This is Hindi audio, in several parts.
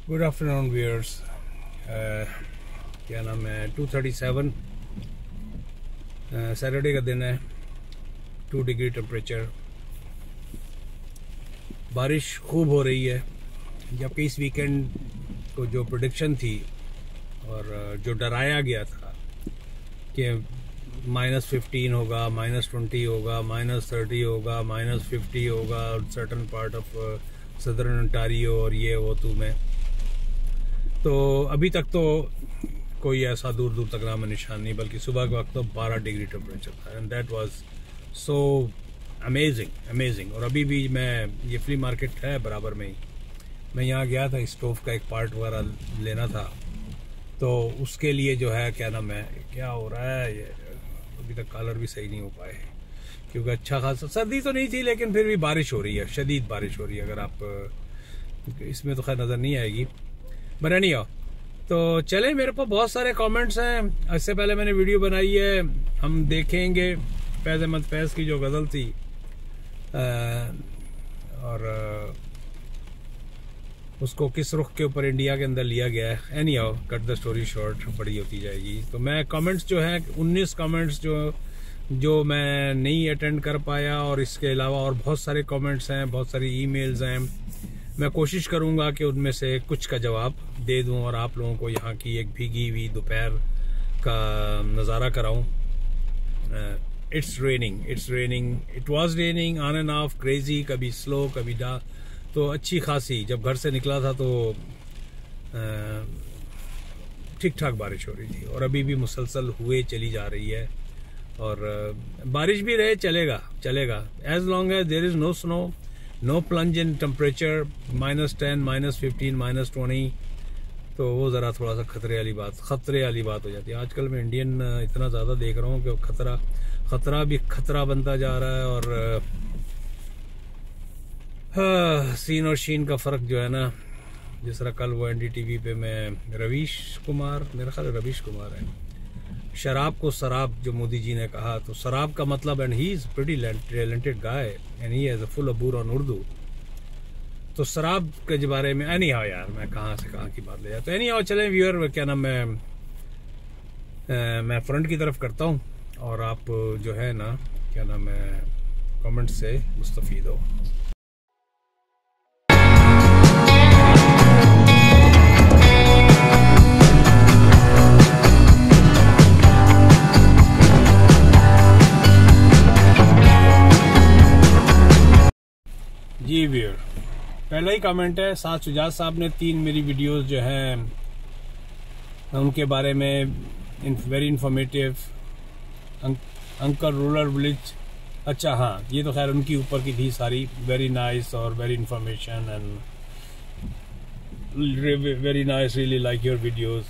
Good afternoon viewers. क्या नाम है, 2:37 सैटरडे का दिन है। 2 डिग्री टेम्परेचर, बारिश खूब हो रही है। जबकि इस वीकेंड को जो प्रेडिक्शन थी और जो डराया गया था कि -15 होगा, -20 होगा, -30 होगा, -50 होगा certain part of southern Ontario और ये वो तू में, तो अभी तक तो कोई ऐसा दूर दूर तक नाम निशान नहीं, बल्कि सुबह के वक्त तो 12 डिग्री टेम्परेचर था and that was so amazing. और अभी भी मैं, ये फ्ली मार्केट है बराबर में ही, मैं यहाँ गया था स्टोव का एक पार्ट वगैरह लेना था, तो उसके लिए जो है क्या नाम है, क्या हो रहा है ये, अभी तक कलर भी सही नहीं हो पाए क्योंकि अच्छा खासा सर्दी तो नहीं थी, लेकिन फिर भी बारिश हो रही है, शदीद बारिश हो रही है। अगर आप इसमें तो खैर नज़र नहीं आएगी, बट एनीहाउ, तो चले, मेरे पास बहुत सारे कमेंट्स हैं। इससे पहले मैंने वीडियो बनाई है, हम देखेंगे फैज़ अहमद फैज़ की जो गज़ल थी और उसको किस रुख के ऊपर इंडिया के अंदर लिया गया है। Anyhow, cut the story short, बड़ी होती जाएगी। तो मैं कमेंट्स जो है 19 कमेंट्स जो मैं नहीं अटेंड कर पाया, और इसके अलावा और बहुत सारे कमेंट्स हैं, बहुत सारी ईमेल्स हैं। मैं कोशिश करूंगा कि उनमें से कुछ का जवाब दे दूं और आप लोगों को यहाँ की एक भीगी हुई दोपहर का नज़ारा कराऊं। It's raining, it was raining on and off, crazy, कभी स्लो कभी डा, तो अच्छी खासी। जब घर से निकला था तो ठीक ठाक बारिश हो रही थी, और अभी भी मुसलसल हुए चली जा रही है। और बारिश भी रहे चलेगा as long as there is no snow, no plunge in temperature, -10, -15, -20, तो वो ज़रा थोड़ा सा खतरे वाली बात हो जाती है। आजकल मैं इंडियन इतना ज़्यादा देख रहा हूँ कि खतरा भी खतरा बनता जा रहा है, और सीन और शीन का फ़र्क जो है ना, जिस तरह कल वो NDTV पे मैं रवीश कुमार, मेरा ख्याल रवीश कुमार है, शराब को शराब जो मोदी जी ने कहा, तो शराब का मतलब, and he is pretty talented guy and he has a full अबूर ऑन उर्दू, तो शराब के बारे में एनीहाउ यार, मैं कहाँ से कहाँ की बात ले जाता। तो एनीहाउ चलें व्यूअर, क्या नाम, मैं फ्रंट की तरफ करता हूँ और आप जो है ना, क्या नाम है, कमेंट से मुस्तफीद हो। जी व्यूअर, पहला ही कमेंट है, साथ सुजात साहब ने 3 मेरी वीडियोस जो हैं उनके बारे में, very informative, uncle rural village, अच्छा हाँ, ये तो खैर उनकी ऊपर की थी सारी, वेरी नाइस और very information and very nice, really like your videos,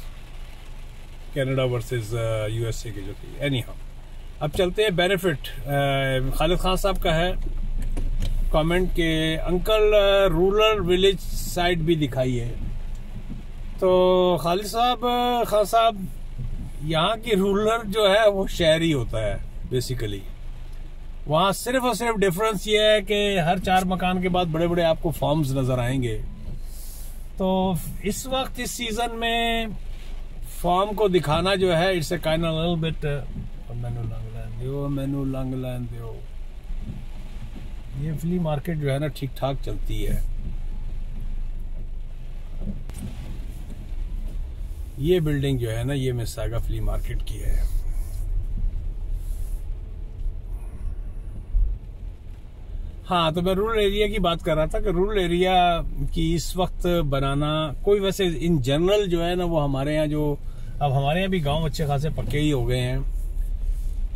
Canada versus USA की जो थी। एनीहाउ, अब चलते हैं बेनिफिट। खालिद खान साहब का है कमेंट के, अंकल रूरल विलेज साइड भी दिखाइए। तो खालिद खान साहब, यहाँ की रूरल जो है वो शहरी होता है बेसिकली। वहाँ सिर्फ और सिर्फ डिफरेंस ये है कि हर 4 मकान के बाद बड़े बड़े आपको फार्म्स नजर आएंगे। तो इस वक्त इस सीजन में फार्म को दिखाना जो है, it's a kind of little bit, मैनू लंग लैन दो। ये फ्ली मार्केट जो है ना ठीक ठाक चलती है। ये बिल्डिंग जो है ना, ये मिसागा फ्ली मार्केट की है। हाँ, तो मैं रूरल एरिया की बात कर रहा था कि रूरल एरिया की इस वक्त बनाना, कोई वैसे इन जनरल जो है ना, वो हमारे यहाँ जो, अब हमारे यहाँ भी गांव अच्छे खासे पक्के ही हो गए हैं,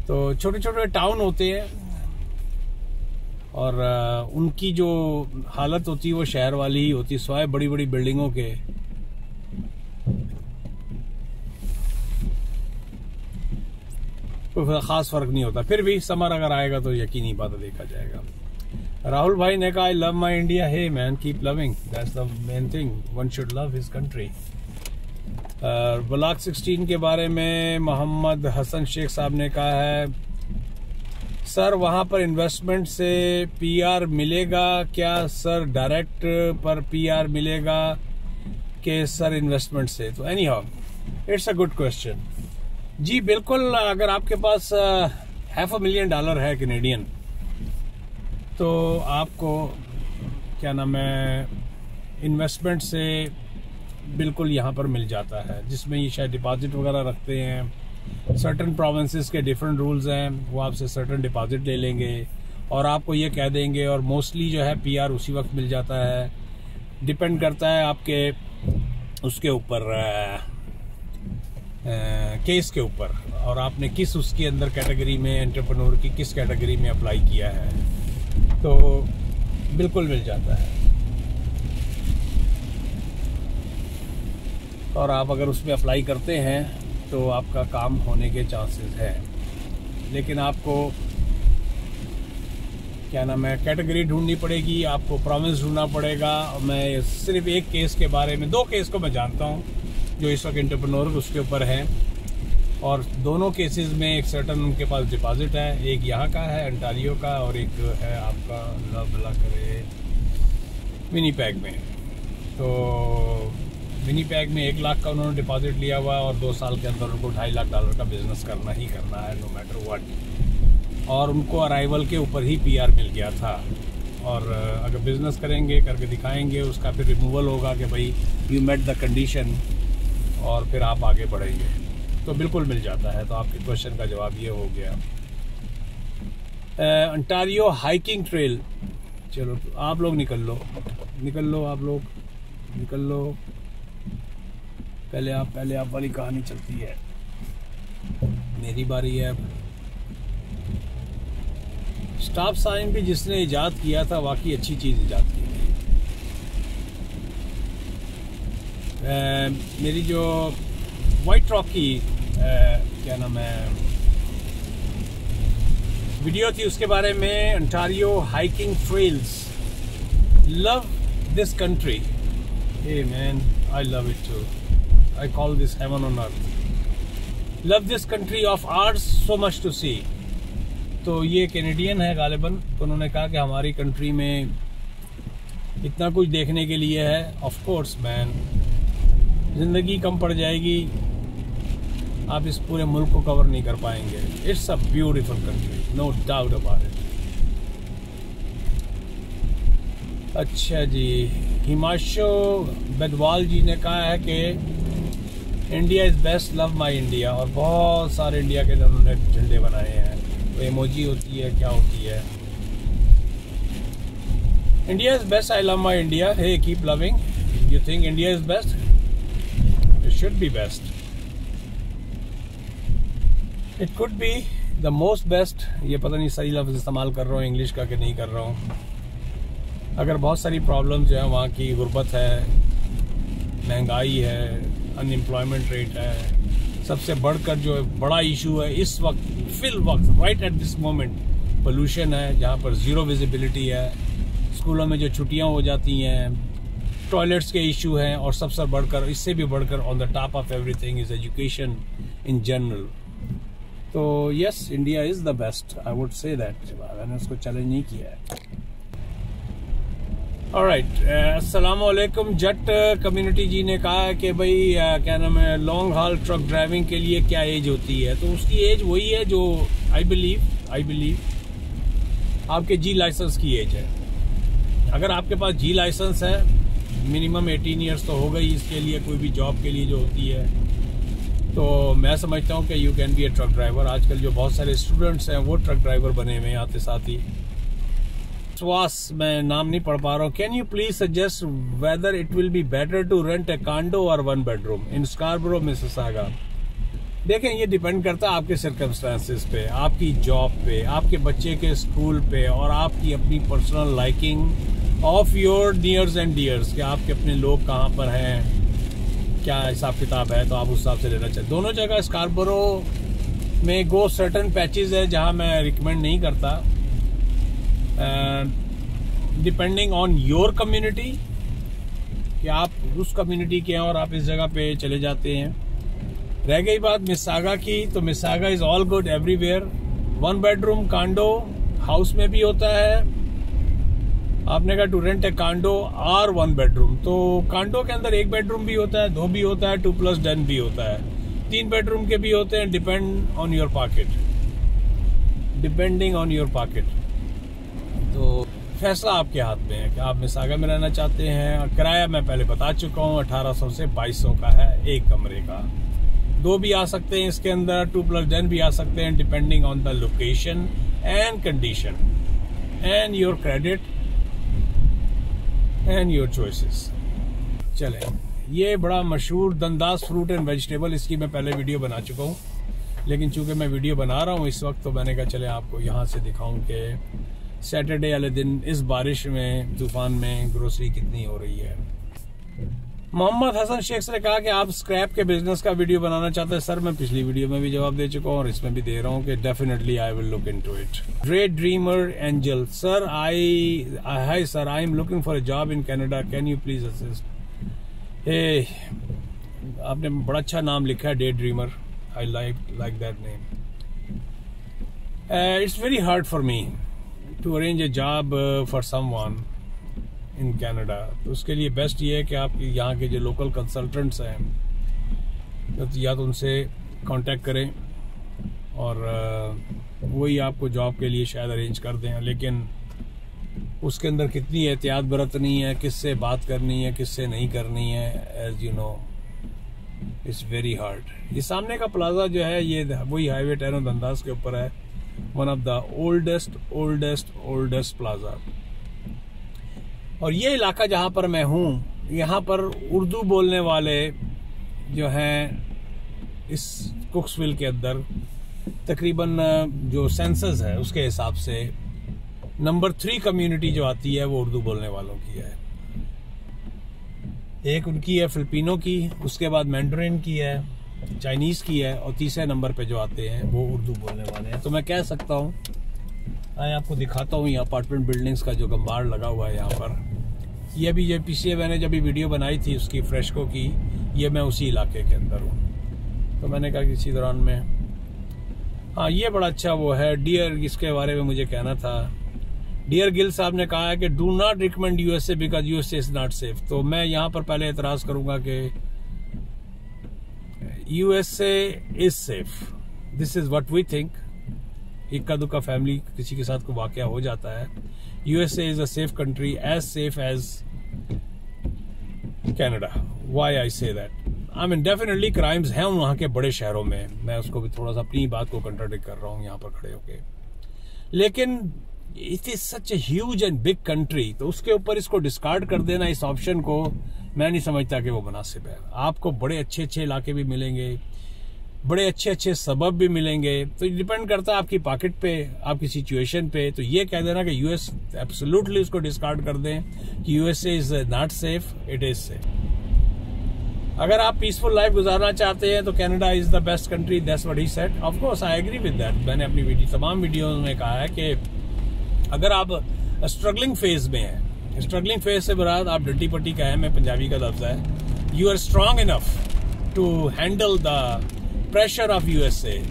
तो छोटे छोटे टाउन होते हैं, और उनकी जो हालत होती है वो शहर वाली ही होती है, सिवाय बड़ी बड़ी बिल्डिंगों के। कोई खास फर्क नहीं होता। फिर भी समर अगर आएगा तो यकीनी बात देखा जाएगा। राहुल भाई ने कहा, I love my India. Hey man, keep loving, that's the main thing, one should love his country. Block 16 के बारे में मोहम्मद हसन शेख साहब ने कहा है, सर वहां पर इन्वेस्टमेंट से PR मिलेगा क्या? सर डायरेक्ट पर PR मिलेगा कि सर इन्वेस्टमेंट से, तो anyhow it's a good question. जी बिल्कुल, अगर आपके पास $500,000 है कैनेडियन, तो आपको क्या नाम है इन्वेस्टमेंट से बिल्कुल यहाँ पर मिल जाता है, जिसमें ये शायद डिपॉजिट वगैरह रखते हैं। सर्टन प्रोविंसेस के डिफरेंट रूल्स हैं, वो आपसे सर्टन डिपॉजिट ले लेंगे और आपको ये कह देंगे, और मोस्टली जो है PR उसी वक्त मिल जाता है। डिपेंड करता है आपके उसके ऊपर केस के ऊपर, और आपने किस उसके अंदर कैटेगरी में, एंटरप्रेन्योर की किस कैटेगरी में अप्लाई किया है, तो बिल्कुल मिल जाता है। और आप अगर उसमें अप्लाई करते हैं तो आपका काम होने के चांसेस हैं, लेकिन आपको क्या नाम है कैटेगरी ढूंढनी पड़ेगी, आपको प्रोविंस ढूंढना पड़ेगा। मैं सिर्फ एक केस के बारे में, 2 केस को मैं जानता हूँ जो इस वक्त एंटरप्रेन्योर उसके ऊपर हैं, और दोनों केसेस में एक सर्टन उनके पास डिपॉजिट है। एक यहाँ का है ओंटारियो का, और एक है आपका अल्लाह भला करे विनीपेग में। तो विनीपेग में 1 लाख का उन्होंने डिपॉजिट लिया हुआ, और 2 साल के अंदर उनको $2.5 लाख का बिजनेस करना ही करना है, नो मैटर व्हाट। और उनको अराइवल के ऊपर ही PR मिल गया था, और अगर बिजनेस करेंगे, करके दिखाएंगे, उसका फिर रिमूवल होगा कि भाई यू मेट द कंडीशन, और फिर आप आगे बढ़ेंगे, तो बिल्कुल मिल जाता है। तो आपके क्वेश्चन का जवाब ये हो गया। ओंटारियो हाइकिंग ट्रेल, चलो आप लोग निकल लो आप लोग निकल लो। पहले आप वाली कहानी चलती है, मेरी बारी है। स्टॉप साइन भी जिसने इजाद किया था, वाकई अच्छी चीज इजाद की थी। मेरी जो वाइट रॉक की क्या नाम है वीडियो थी, उसके बारे में, Ontario hiking trails, love this country. Hey man, I love it too, I call this heaven on earth. Love this country of arts, so much to see. तो ये कैनेडियन है गालिबन, तो उन्होंने कहा कि हमारी कंट्री में इतना कुछ देखने के लिए है। ऑफ कोर्स मैन, जिंदगी कम पड़ जाएगी, आप इस पूरे मुल्क को कवर नहीं कर पाएंगे। It's a beautiful country, no doubt about it. अच्छा जी, हिमांशु बेदवाल जी ने कहा है कि India is best, love my India, और बहुत सारे इंडिया के उन्होंने झंडे बनाए हैं। तो इमोजी होती है, क्या होती है, India is best, I love my India, hey keep loving. You think India is best, it should be best, it could be the most best. ये पता नहीं सही लफ्ज इस्तेमाल कर रहा हूँ इंग्लिश का कि नहीं कर रहा हूँ। अगर बहुत सारी प्रॉब्लम्स जो है, वहाँ की गुर्बत है, महंगाई है, अनएम्प्लॉयमेंट रेट है, सबसे बढ़कर जो बड़ा इशू है इस वक्त, फिल वक्त, right at this moment, pollution है, जहाँ पर ज़ीरो विजिबिलिटी है, स्कूलों में जो छुट्टियाँ हो जाती हैं, टॉयलेट्स के इशू हैं, और सबसे बढ़कर, इससे भी बढ़कर, on the top of everything is education in general. तो yes, India is the best, I would say that. मैंने उसको चैलेंज नहीं किया है। ऑलराइट, अस्सलाम वालेकुम। जट कम्युनिटी जी ने कहा है कि भाई क्या नाम है, लॉन्ग हॉल ट्रक ड्राइविंग के लिए क्या एज होती है? तो उसकी एज वही है जो आई बिलीव आपके जी लाइसेंस की एज है। अगर आपके पास जी लाइसेंस है, मिनिमम 18 ईयर्स तो हो गई इसके लिए, कोई भी जॉब के लिए जो होती है, तो मैं समझता हूँ कि you can be A truck driver. आजकल जो बहुत सारे स्टूडेंट्स हैं वो ट्रक ड्राइवर बने हुए हैं आते साथ ही। स्वास, मैं नाम नहीं पढ़ पा रहा हूँ। Can you please suggest whether it will be better to rent a condo और 1 बेडरूम इन स्कारबरो मिसिसागा? देखें, ये डिपेंड करता है आपके सर्कमस्टांसिस पे, आपकी जॉब पे, आपके बच्चे के स्कूल पे, और आपकी अपनी personal liking of your nears and dears, कि आपके अपने लोग कहाँ पर हैं, क्या हिसाब किताब है, तो आप उस हिसाब से लेना चाहिए। दोनों जगह स्कारबरो में गो सर्टन पैचेज है जहाँ मैं रिकमेंड नहीं करता, डिपेंडिंग ऑन योर कम्युनिटी, कि आप उस कम्युनिटी के हैं और आप इस जगह पे चले जाते हैं। रह गई बात मिसिसागा की, तो Mississauga is all good everywhere. 1 bedroom condor house में भी होता है, आपने कहा टू रेंट ए कांडो और 1 बेडरूम, तो कांडो के अंदर 1 बेडरूम भी होता है, 2 भी होता है, 2+10 भी होता है, 3 बेडरूम के भी होते हैं, डिपेंडिंग ऑन योर पॉकेट। तो फैसला आपके हाथ में है कि आप मिसागा में रहना चाहते हैं। किराया मैं पहले बता चुका हूँ, 1800 से 2200 का है एक कमरे का। 2 भी आ सकते हैं इसके अंदर, 2+10 भी आ सकते हैं, depending on the location and condition and your credit and your choices. चले, ये बड़ा मशहूर दंदास फ्रूट एंड वेजिटेबल, इसकी मैं पहले वीडियो बना चुका हूँ, लेकिन चूंकि मैं वीडियो बना रहा हूँ इस वक्त, तो मैंने कहा चले आपको यहाँ से दिखाऊं कि सैटरडे वाले दिन इस बारिश में, तूफान में ग्रोसरी कितनी हो रही है। मोहम्मद हसन शेख ने कहा कि आप स्क्रैप के बिजनेस का वीडियो बनाना चाहते हैं। सर, मैं पिछली वीडियो में भी जवाब दे चुका हूँ और इसमें भी दे रहा हूँ कि definitely I will look into it. ड्रे dreamer angel, sir hi sir, I am looking for a job in Canada, can you please assist. आपने बड़ा अच्छा नाम लिखा है, day dreamer, I like that name. It's very hard for me to arrange a job for someone in Canada. तो उसके लिए बेस्ट ये है कि आप यहाँ के जो लोकल कंसल्टेंट्स हैं, या तो उनसे कांटेक्ट करें और वही आपको जॉब के लिए शायद अरेंज कर दें, लेकिन उसके अंदर कितनी एहतियात बरतनी है, किससे बात करनी है, किससे नहीं करनी है, as you know it's very hard. ये सामने का प्लाजा जो है, ये वही हाईवे 10 दंदास के ऊपर है, one of the oldest plaza. और ये इलाका जहां पर मैं हूं, यहाँ पर उर्दू बोलने वाले जो हैं इस कुक्सविल के अंदर तकरीबन जो सेंसस है उसके हिसाब से नंबर 3 कम्युनिटी जो आती है वो उर्दू बोलने वालों की है। एक उनकी है फिलिपिनो की, उसके बाद मैंडरिन की है, चाइनीज की है, और तीसरे नंबर पे जो आते हैं वो उर्दू बोलने वाले हैं। तो मैं कह सकता हूँ, मैं आपको दिखाता हूँ, ये अपार्टमेंट बिल्डिंग्स का जो गंबाड़ लगा हुआ है यहाँ पर, ये भी पीछे मैंने जब वीडियो बनाई थी उसकी फ्रेशको की, ये मैं उसी इलाके के अंदर हूँ। तो मैंने कहा किसी दौरान में, हाँ ये बड़ा अच्छा वो है डियर, इसके बारे में मुझे कहना था। डियर गिल साहब ने कहा है कि do not recommend USA because USA is not safe. तो मैं यहाँ पर पहले एतराज करूंगा कि USA is safe, this is what we think. इक्का दुक्का फैमिली किसी के साथ को वाकया हो जाता है। USA is a safe country, as safe as Canada. Why I say that? I mean definitely crimes हैं वहां के बड़े शहरों में, मैं उसको भी थोड़ा सा अपनी बात को कंट्राडिक्ट कर रहा हूँ यहाँ पर खड़े होके, लेकिन it is such a huge and big country, तो उसके ऊपर इसको डिस्कार्ड कर देना, इस ऑप्शन को, मैं नहीं समझता कि वो मुनासिब है। आपको बड़े अच्छे अच्छे इलाके भी मिलेंगे, बड़े अच्छे अच्छे सबब भी मिलेंगे, तो डिपेंड करता है आपकी पॉकेट पे, आपकी सिचुएशन पे। तो ये कह देना कि यूएस एब्सोल्युटली उसको डिस्कार्ड कर दें कि USA is not safe, it is safe. अगर आप पीसफुल लाइफ गुजारना चाहते हैं तो Canada is the best country, that's what he said. Of course I agree with that. मैंने अपनी तमाम वीडियोस में कहा है कि अगर आप स्ट्रगलिंग फेज में हैं, स्ट्रगलिंग फेज से बरात आप डट्टी पट्टी का है, मैं पंजाबी का लफ्ज है, you are strong enough to handle the pressure of USA,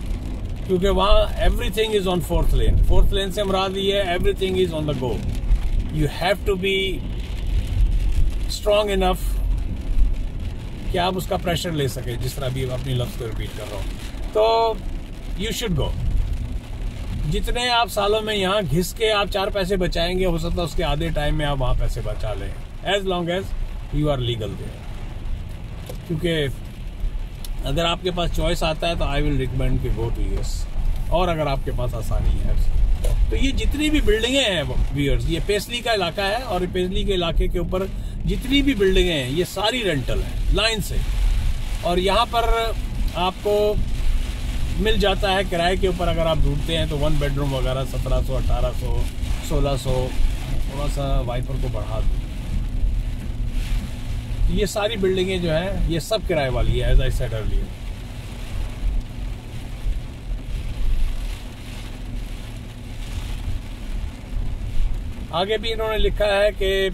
क्योंकि वहां everything is on 4th lane. 4th lane से मुराद ये है everything is on the go. You have to be strong enough कि आप उसका प्रेशर ले सके, जिस तरह भी अपनी लफ्ज को रिपीट कर रहा हूं। तो यू शुड गो। जितने आप सालों में यहाँ घिस के आप 4 पैसे बचाएंगे, हो सकता है उसके आधे टाइम में आप वहां पैसे बचा लें, as long as you are legal there. क्योंकि अगर आपके पास चॉइस आता है तो आई विल रिकमेंड कि गो टू यूएस, और अगर आपके पास आसानी है तो ये जितनी भी बिल्डिंगें हैं व्यूअर्स, ये पेसली का इलाका है, और पेसली के इलाके के ऊपर जितनी भी बिल्डिंगें हैं ये सारी रेंटल है लाइन से, और यहाँ पर आपको मिल जाता है किराए के ऊपर। अगर आप ढूंढते हैं तो 1 बेडरूम वगैरह 1700, 1800, 1600, थोड़ा सा वाइपर को बढ़ा दो। ये सारी बिल्डिंगें जो हैं ये सब किराए वाली है, एज आई सेड अर्लियर। आगे भी इन्होंने लिखा है कि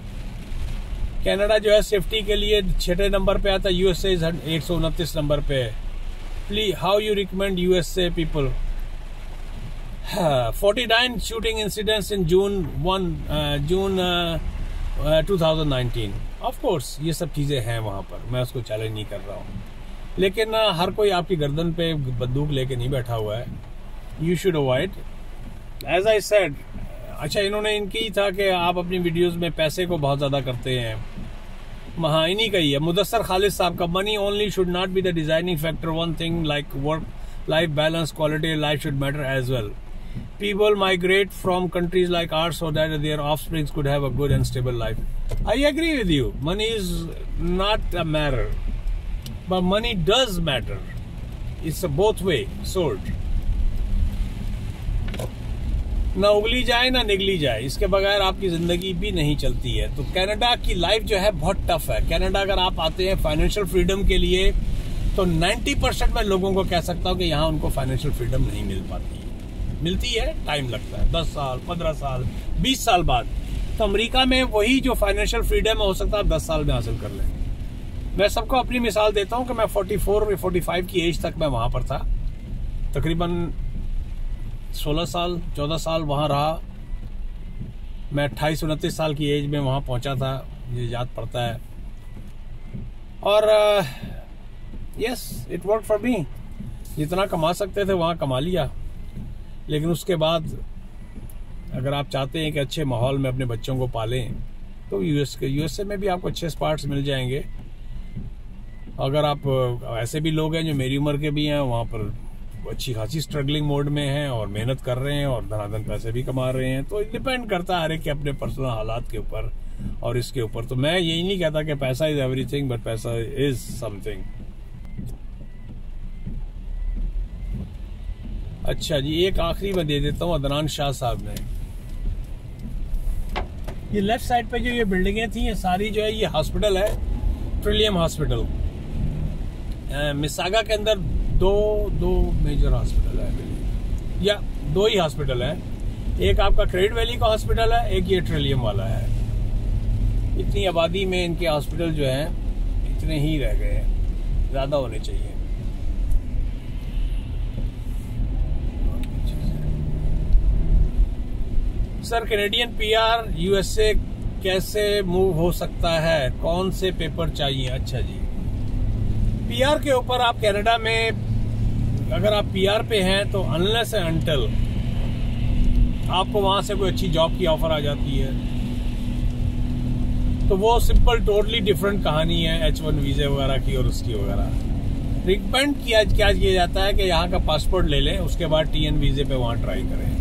कनाडा जो है सेफ्टी के लिए 6 नंबर पे आता है, यूएसए 129 नंबर पे। Please how you recommend USA people 49 shooting incidents in June 2019. Of course ये सब चीज़ें हैं वहाँ पर, मैं उसको चैलेंज नहीं कर रहा हूँ, लेकिन हर कोई आपकी गर्दन पे बंदूक लेके नहीं बैठा हुआ है. You should avoid, as I said. अच्छा, इन्होंने इनकी था कि आप अपनी वीडियोस में पैसे को बहुत ज़्यादा करते हैं. हाँ, इन्हीं का ही है. मुदस्सर खालिद साहब का, money only should not be the designing factor. One thing like work life balance, quality of life should matter as well. People migrate from countries like ours so that their offspring could have a good and stable life. I agree with you. Money is not a matter, but money does matter. It's a both way sword. ना उगली जाए ना निगली जाए, इसके बगैर आपकी जिंदगी भी नहीं चलती है. तो कनाडा की लाइफ जो है बहुत टफ है. कनाडा अगर आप आते हैं फाइनेंशियल फ्रीडम के लिए, तो 90% मैं लोगों को कह सकता हूं कि यहाँ उनको फाइनेंशियल फ्रीडम नहीं मिल पाती है. मिलती है, टाइम लगता है, 10 साल 15 साल 20 साल बाद. तो अमेरिका में वही जो फाइनेंशियल फ्रीडम हो सकता है 10 साल में हासिल कर लें. मैं सबको अपनी मिसाल देता हूं कि मैं 44 या 45 की एज तक मैं वहां पर था. तकरीबन 16 साल 14 साल वहां रहा. मैं 28-29 साल की एज में वहां पहुंचा था, मुझे याद पड़ता है. और yes, it work for me. जितना कमा सकते थे वहाँ कमा लिया. लेकिन उसके बाद अगर आप चाहते हैं कि अच्छे माहौल में अपने बच्चों को पालें, तो यूएसए में भी आपको अच्छे स्पॉट्स मिल जाएंगे. अगर आप ऐसे भी लोग हैं जो मेरी उम्र के भी हैं, वहाँ पर अच्छी खासी स्ट्रगलिंग मोड में हैं और मेहनत कर रहे हैं और धनाधन पैसे भी कमा रहे हैं. तो डिपेंड करता है हर एक के अपने पर्सनल हालात के ऊपर और इसके ऊपर. तो मैं यही नहीं कहता कि पैसा इज एवरीथिंग, बट पैसा इज समथिंग. अच्छा जी, एक आखिरी में दे देता हूँ. अदनान शाह साहब ने, ये लेफ्ट साइड पे जो ये बिल्डिंगें थी, ये सारी जो है ये हॉस्पिटल है, ट्रिलियम हॉस्पिटल. मिसागा के अंदर दो मेजर हॉस्पिटल है, या 2 ही हॉस्पिटल है. एक आपका क्रेडिट वैली का हॉस्पिटल है, एक ये ट्रिलियम वाला है. इतनी आबादी में इनके हॉस्पिटल जो है इतने ही रह गए हैं, ज्यादा होने चाहिए. सर, कैनेडियन पीआर यूएसए कैसे मूव हो सकता है, कौन से पेपर चाहिए? अच्छा जी, पीआर के ऊपर आप कनाडा में अगर आप पीआर पे हैं तो अनलेस एंड अनटिल आपको वहां से कोई अच्छी जॉब की ऑफर आ जाती है, तो वो सिंपल टोटली डिफरेंट कहानी है H1 वीजे वगैरह की और उसकी वगैरह. रिकमेंड क्या किया जाता है कि यहाँ का पासपोर्ट ले लें, उसके बाद TN वीजे पे वहां ट्राई करें.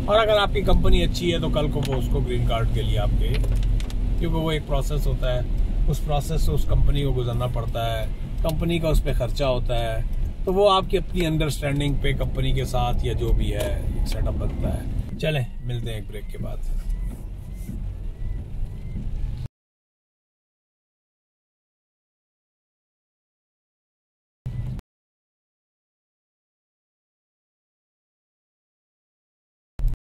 और अगर आपकी कंपनी अच्छी है तो कल को वो उसको ग्रीन कार्ड के लिए आपके, क्योंकि वो एक प्रोसेस होता है, उस प्रोसेस से उस कंपनी को गुजरना पड़ता है, कंपनी का उस पर खर्चा होता है. तो वो आपकी अपनी अंडरस्टैंडिंग पे कंपनी के साथ या जो भी है सेटअप बनता है. चलें, मिलते हैं एक ब्रेक के बाद.